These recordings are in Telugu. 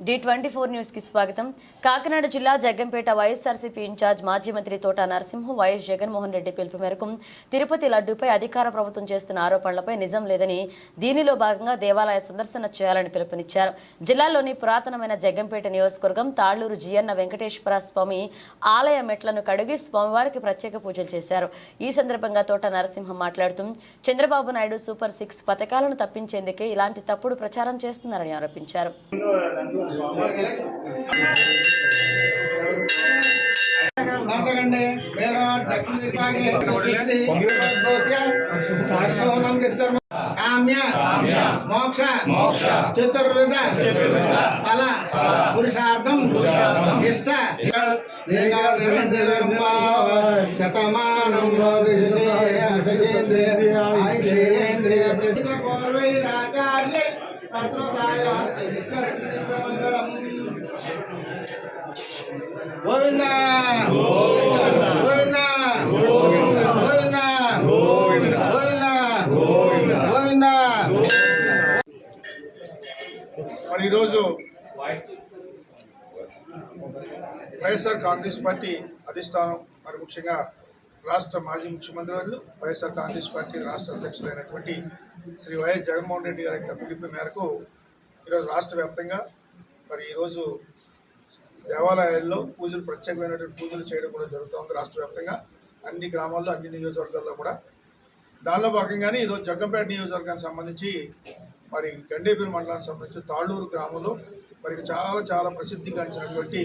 D24 న్యూస్ కి స్వాగతం. కాకినాడ జిల్లా జగ్గంపేట వైఎస్ఆర్సీపీ ఇన్ఛార్జ్ మాజీ మంత్రి తోట నరసింహం వైఎస్ జగన్మోహన్ రెడ్డి పిలుపు మేరకు తిరుపతి లడ్డూపై అధికార ప్రభుత్వం చేస్తున్న ఆరోపణలపై నిజం లేదని, దీనిలో భాగంగా దేవాలయ సందర్శన చేయాలని పిలుపునిచ్చారు. జిల్లాలోని పురాతనమైన జగ్గంపేట నియోజకవర్గం తాళ్లూరు జియన్న వెంకటేశ్వర స్వామి ఆలయ మెట్లను కడిగి స్వామివారికి ప్రత్యేక పూజలు చేశారు. ఈ సందర్భంగా తోట నరసింహం మాట్లాడుతూ చంద్రబాబు నాయుడు సూపర్ 6 పథకాలను తప్పించేందుకే ఇలాంటి తప్పుడు ప్రచారం చేస్తున్నారని ఆరోపించారు. మోక్ష చతుర్విధ ఫల పురుషార్థం ఇష్ట శతమానం పూర్వైరాచార్య గోవింద గోవింద గోవింద గోవింద గోవింద. మరి ఈరోజు వైఎస్ఆర్ కాంగ్రెస్ పార్టీ అధిష్టానం, మరి ముఖ్యంగా రాష్ట్ర మాజీ ముఖ్యమంత్రి వారు వైఎస్ఆర్ కాంగ్రెస్ పార్టీ రాష్ట్ర అధ్యక్షులైనటువంటి శ్రీ వైఎస్ జగన్మోహన్ రెడ్డి గారి యొక్క పిలుపు మేరకు ఈరోజు రాష్ట్ర వ్యాప్తంగా మరి ఈరోజు దేవాలయాల్లో పూజలు, ప్రత్యేకమైనటువంటి పూజలు చేయడం కూడా జరుగుతుంది. రాష్ట్ర వ్యాప్తంగా అన్ని గ్రామాల్లో, అన్ని నియోజకవర్గాల్లో కూడా. దానిలో భాగంగానే ఈరోజు జగ్గంపేట నియోజకవర్గానికి సంబంధించి మరి గండేపల్లి మండలానికి సంబంధించి తాళ్లూరు గ్రామంలో మరి చాలా ప్రసిద్ధిగాంచినటువంటి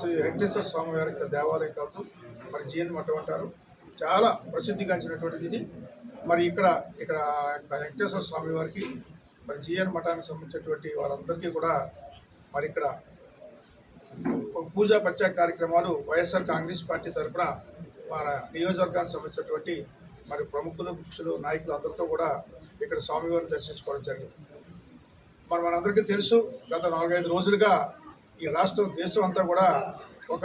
శ్రీ వెంకటేశ్వర స్వామి వారి యొక్క దేవాలయం కాదు, మరి జియన్ మఠం అంటారు. చాలా ప్రసిద్ధిగాంచినటువంటిది ఇది. మరి ఇక్కడ వెంకటేశ్వర స్వామి వారికి మరి జియన్ మఠానికి సంబంధించినటువంటి వాళ్ళందరికీ కూడా మరి ఇక్కడ పూజా ప్రత్యేక కార్యక్రమాలు వైఎస్ఆర్ కాంగ్రెస్ పార్టీ తరఫున మన నియోజకవర్గానికి సంబంధించినటువంటి మరి ప్రముఖులు, ముఖ్యులు, నాయకులు అందరితో కూడా ఇక్కడ స్వామివారిని దర్శించుకోవడం జరిగింది. మరి మనందరికీ తెలుసు, గత 4-5 రోజులుగా ఈ రాష్ట్రం, దేశం అంతా కూడా ఒక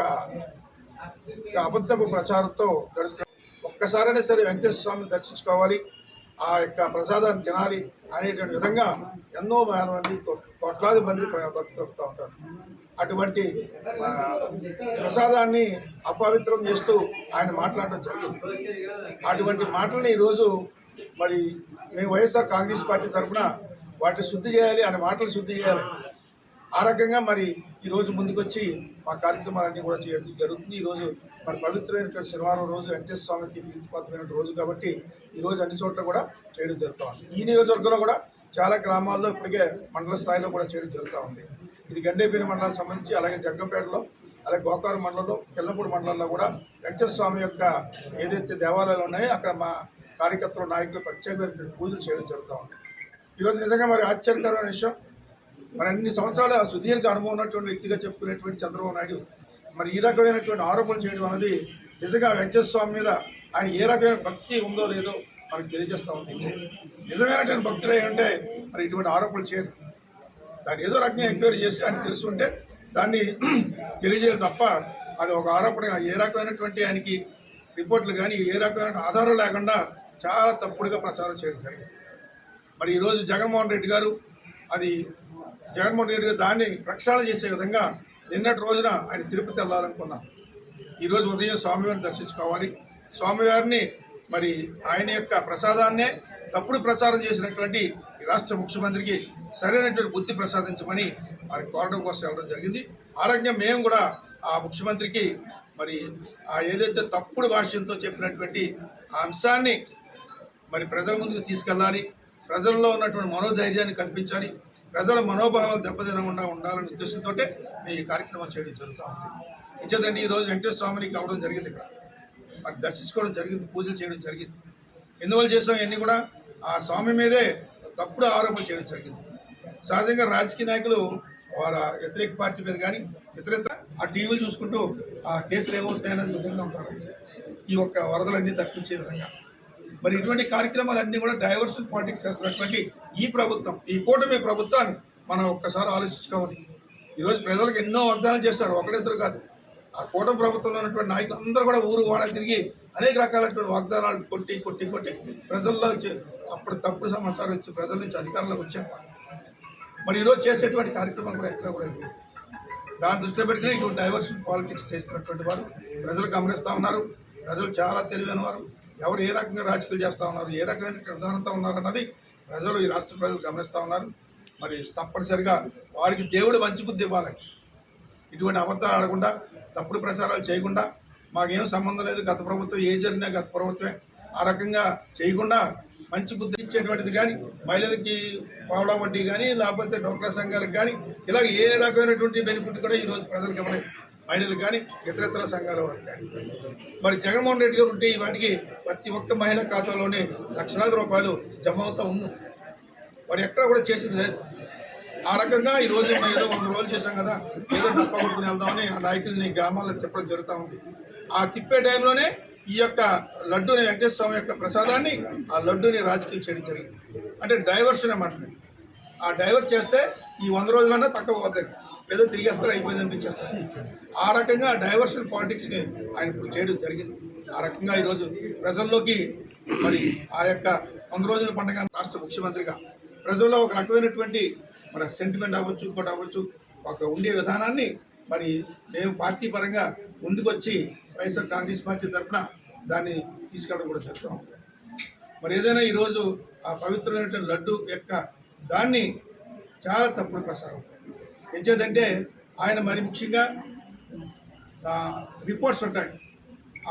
అబద్ధపు ప్రచారంతో గడుస్తుంది. ఒక్కసారైనా సరే వెంకటేశ్వర స్వామిని దర్శించుకోవాలి, ఆ యొక్క ప్రసాదాన్ని తినాలి అనేటువంటి విధంగా ఎన్నో మంది, కోట్లాది మంది భక్తులు వస్తూ ఉంటారు. అటువంటి ప్రసాదాన్ని అపవిత్రం చేస్తూ ఆయన మాట్లాడటం జరిగింది. అటువంటి మాటలని ఈరోజు మరి మేము వైఎస్ఆర్ కాంగ్రెస్ పార్టీ తరఫున వాటిని శుద్ధి చేయాలి, ఆయన మాటలు శుద్ధి చేయాలి. ఆ రకంగా మరి ఈరోజు ముందుకొచ్చి మా కార్యక్రమాలన్నీ కూడా చేయడం జరుగుతుంది. ఈరోజు మరి పవిత్రమైనటువంటి శనివారం రోజు వెంకటేశ్వర స్వామికి ప్రీతిపాత్రమైన రోజు కాబట్టి ఈరోజు అన్ని చోట్ల కూడా చేయడం జరుగుతూ ఉంది. ఈ నియోజకవర్గంలో కూడా చాలా గ్రామాల్లో ఇప్పటికే మండల స్థాయిలో కూడా చేయడం జరుగుతూ ఉంది. ఇది గండేపల్లి మండలానికి సంబంధించి, అలాగే జగ్గంపేటలో, అలాగే గోకారు మండలంలో, కిల్లపూడి మండలంలో కూడా వెంకటేశ్వర స్వామి యొక్క ఏదైతే దేవాలయాలు ఉన్నాయో అక్కడ మా కార్యకర్తలు, నాయకులు ప్రత్యేకమైన పూజలు చేయడం జరుగుతూ ఉంది. ఈరోజు నిజంగా మరి ఆశ్చర్యకరమైన విషయం, మరి అన్ని సంవత్సరాలు సుదీర్ఘ అనుభవం ఉన్నటువంటి వ్యక్తిగా చెప్పుకునేటువంటి చంద్రబాబు నాయుడు మరి ఈ రకమైనటువంటి ఆరోపణలు చేయడం అనేది నిజంగా వెంకటేశ్వర స్వామి మీద ఆయన ఏ రకమైన భక్తి ఉందో లేదో మనకు తెలియజేస్తూ ఉంది. నిజమైనటువంటి భక్తులు ఏంటంటే మరి ఇటువంటి ఆరోపణలు చేయరు. దాన్ని ఏదో రకంగా ఎంక్వైరీ చేసి ఆయన తెలుసుంటే దాన్ని తెలియజేయాలి తప్ప అది ఒక ఆరోపణ, ఏ రకమైనటువంటి ఆయనకి రిపోర్ట్లు కానీ ఏ రకమైన ఆధారం లేకుండా చాలా తప్పుడుగా ప్రచారం చేయడం జరిగింది. మరి ఈరోజు జగన్మోహన్ రెడ్డి గారు దాన్ని ప్రక్షాళన చేసే విధంగా నిన్నటి రోజున ఆయన తిరుపతి వెళ్ళాలనుకున్నాం. ఈరోజు ఉదయం స్వామివారిని దర్శించుకోవాలి. స్వామివారిని మరి ఆయన యొక్క ప్రసాదాన్నే తప్పుడు ప్రచారం చేసినటువంటి ఈ రాష్ట్ర ముఖ్యమంత్రికి సరైనటువంటి బుద్ధి ప్రసాదించమని వారి కోరడం కోసం వెళ్ళడం జరిగింది. ఆరోగ్యం మేము కూడా ఆ ముఖ్యమంత్రికి మరి ఏదైతే తప్పుడు భాష్యంతో చెప్పినటువంటి ఆ అంశాన్ని మరి ప్రజల ముందుకు తీసుకెళ్ళాలి, ప్రజల్లో ఉన్నటువంటి మనోధైర్యాన్ని కల్పించాలి, ప్రజల మనోభావాలు దెబ్బతినకుండా ఉండాలనే ఉద్దేశంతో మేము ఈ కార్యక్రమం చేయడం జరుగుతూ ఉంది. ఇచ్చేదండి ఈరోజు వెంకటేశ్వర స్వామిని కలవడం జరిగింది, ఇక్కడ మరి దర్శించుకోవడం జరిగింది, పూజలు చేయడం జరిగింది. ఎందువల్ల చేసాం ఇవన్నీ కూడా ఆ స్వామి మీదే తప్పుడు ఆరోపణ చేయడం జరిగింది. సహజంగా రాజకీయ నాయకులు వాళ్ళ వ్యతిరేక పార్టీ మీద కానీ ఇతరత్ర ఆ టీవీలు చూసుకుంటూ ఆ కేసులు ఏమవుతాయనే విధంగా ఉంటారు, ఈ ఒక్క వరదలన్నీ తప్పించే విధంగా. మరి ఇటువంటి కార్యక్రమాలన్నీ కూడా డైవర్షన్ పాలిటిక్స్ చేస్తున్నటువంటి ఈ ప్రభుత్వం, ఈ కూటమి ప్రభుత్వాన్ని మనం ఒక్కసారి ఆలోచించుకోవాలి. ఈరోజు ప్రజలకు ఎన్నో వాగ్దానాలు చేస్తారు, ఒకరిద్దరు కాదు. ఆ కూటమి ప్రభుత్వంలో ఉన్నటువంటి నాయకులు అందరూ కూడా ఊరు వాడ తిరిగి అనేక రకాలైనటువంటి వాగ్దానాలు కొట్టి ప్రజల్లో అప్పుడు తప్పుడు సమాచారం ఇచ్చి ప్రజల నుంచి అధికారంలోకి వచ్చారు. మరి ఈరోజు చేసేటువంటి కార్యక్రమాలు కూడా ఎక్కడ కూడా దాని దృష్టిలో పెట్టుకుని ఇటువంటి డైవర్షన్ పాలిటిక్స్ చేస్తున్నటువంటి వారు ప్రజలు గమనిస్తూ ఉన్నారు. ప్రజలు చాలా తెలివైన వారు. ఎవరు ఏ రకంగా రాజకీయాలు చేస్తూ ఉన్నారు, ఏ రకమైన ప్రధానంతో ఉన్నారన్నది ప్రజలు, ఈ రాష్ట్ర ప్రజలు గమనిస్తూ ఉన్నారు. మరి తప్పనిసరిగా వారికి దేవుడు మంచి బుద్ధి ఇవ్వాలి. ఇటువంటి అబద్ధాలు ఆడకుండా, తప్పుడు ప్రచారాలు చేయకుండా, మాకేం సంబంధం లేదు, గత ప్రభుత్వం ఏ జరిగినా గత ప్రభుత్వమే, ఆ రకంగా చేయకుండా మంచి బుద్ధి ఇచ్చేటువంటిది కానీ, మహిళలకి పావడా వడ్డీ కానీ, లేకపోతే డోక్రా సంఘాలకు కానీ, ఇలాగ ఏ రకమైనటువంటి బెనిఫిట్ కూడా ఈరోజు ప్రజలకు ఇవ్వలేదు. మహిళలు కానీ, ఇతరత్ర సంఘాల వారికి కానీ. మరి జగన్మోహన్ రెడ్డి గారు ఉంటే వాటికి ప్రతి ఒక్క మహిళ ఖాతాలోనే లక్షలాది రూపాయలు జమ అవుతా ఉన్నాయి. మరి ఎక్కడ కూడా చేసింది లేదు. ఆ రకంగా ఈరోజు మనం ఏదో 100 రోజులు చేశాం కదా, ఏదో డప్ప కొట్టుకుని వెళ్దామని ఆ నాయకుల్ని గ్రామాల్లో తిప్పడం జరుగుతూ ఉంది. ఆ తిప్పే టైంలోనే ఈ యొక్క లడ్డూని, వెంకటేశ్వర స్వామి యొక్క ప్రసాదాన్ని, ఆ లడ్డూని రాజకీయం చేయడం జరిగింది. అంటే డైవర్షన్ అన్నమాట. ఆ డైవర్ట్ చేస్తే ఈ 100 రోజులన్నా తక్కువ పోతాయి, ఏదో తిరిగేస్తారు, అయిపోయింది అనిపించేస్తారు. ఆ రకంగా డైవర్షన్ పాలిటిక్స్ని ఆయన ఇప్పుడు చేయడం జరిగింది. ఆ రకంగా ఈరోజు ప్రజల్లోకి మరి ఆ యొక్క 100 రోజుల పండుగ రాష్ట్ర ముఖ్యమంత్రిగా ప్రజల్లో ఒక రకమైనటువంటి మన సెంటిమెంట్ అవ్వచ్చు, ఇంకోటి అవ్వచ్చు, ఒక ఉండే విధానాన్ని మరి మేము పార్టీ పరంగా ముందుకొచ్చి వైఎస్ఆర్ కాంగ్రెస్ పార్టీ తరఫున దాన్ని తీసుకెళ్ళడం కూడా జరుగుతాం. మరి ఏదైనా ఈరోజు ఆ పవిత్రమైనటువంటి లడ్డు యొక్క దాన్ని చాలా తప్పుడు ప్రసారం ఎంచేదంటే ఆయన మరి ముఖ్యంగా రిపోర్ట్స్ ఉంటాయి.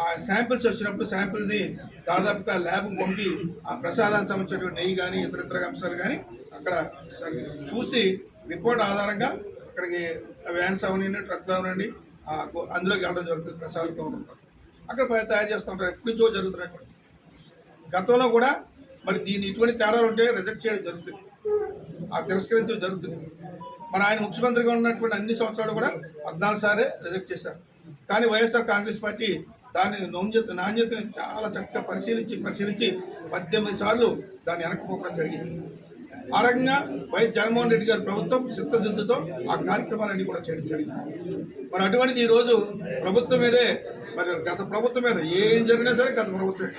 ఆ శాంపిల్స్ వచ్చినప్పుడు శాంపిల్ని దాదాపుగా ల్యాబ్కి పంపి ఆ ప్రసాదానికి సంబంధించినటువంటి నెయ్యి కానీ ఇతర అంశాలు కానీ అక్కడ చూసి రిపోర్ట్ ఆధారంగా అక్కడికి వ్యాన్స్ అవనండి, ట్రక్ అవనండి, అందులోకి వెళ్ళడం జరుగుతుంది. ప్రసాదం కౌంటర్ అక్కడ తయారు చేస్తూ ఉంటారు. ఎప్పటి నుంచో జరుగుతున్నటువంటి గతంలో కూడా మరి దీన్ని ఇటువంటి తేడాలు ఉంటే రిజెక్ట్ చేయడం జరుగుతుంది, ఆ తిరస్కరించడం జరుగుతుంది. మరి ఆయన ముఖ్యమంత్రిగా ఉన్నటువంటి అన్ని సంవత్సరాలు కూడా 14 సార్లు రిజెక్ట్ చేశారు. కానీ వైఎస్ఆర్ కాంగ్రెస్ పార్టీ దాని నాణ్యతని చాలా చక్కగా పరిశీలించి 18 సార్లు దాన్ని వెనక్కిపోవడం జరిగింది. ఆ రకంగా వైఎస్ జగన్మోహన్ రెడ్డి గారి ప్రభుత్వం చిత్తశుద్ధితో ఆ కార్యక్రమాలన్నీ కూడా చేయడం జరిగింది. మరి అటువంటిది ఈరోజు ప్రభుత్వం మీదే, మరి గత ప్రభుత్వం మీద ఏం జరిగినా సరే గత ప్రభుత్వమే.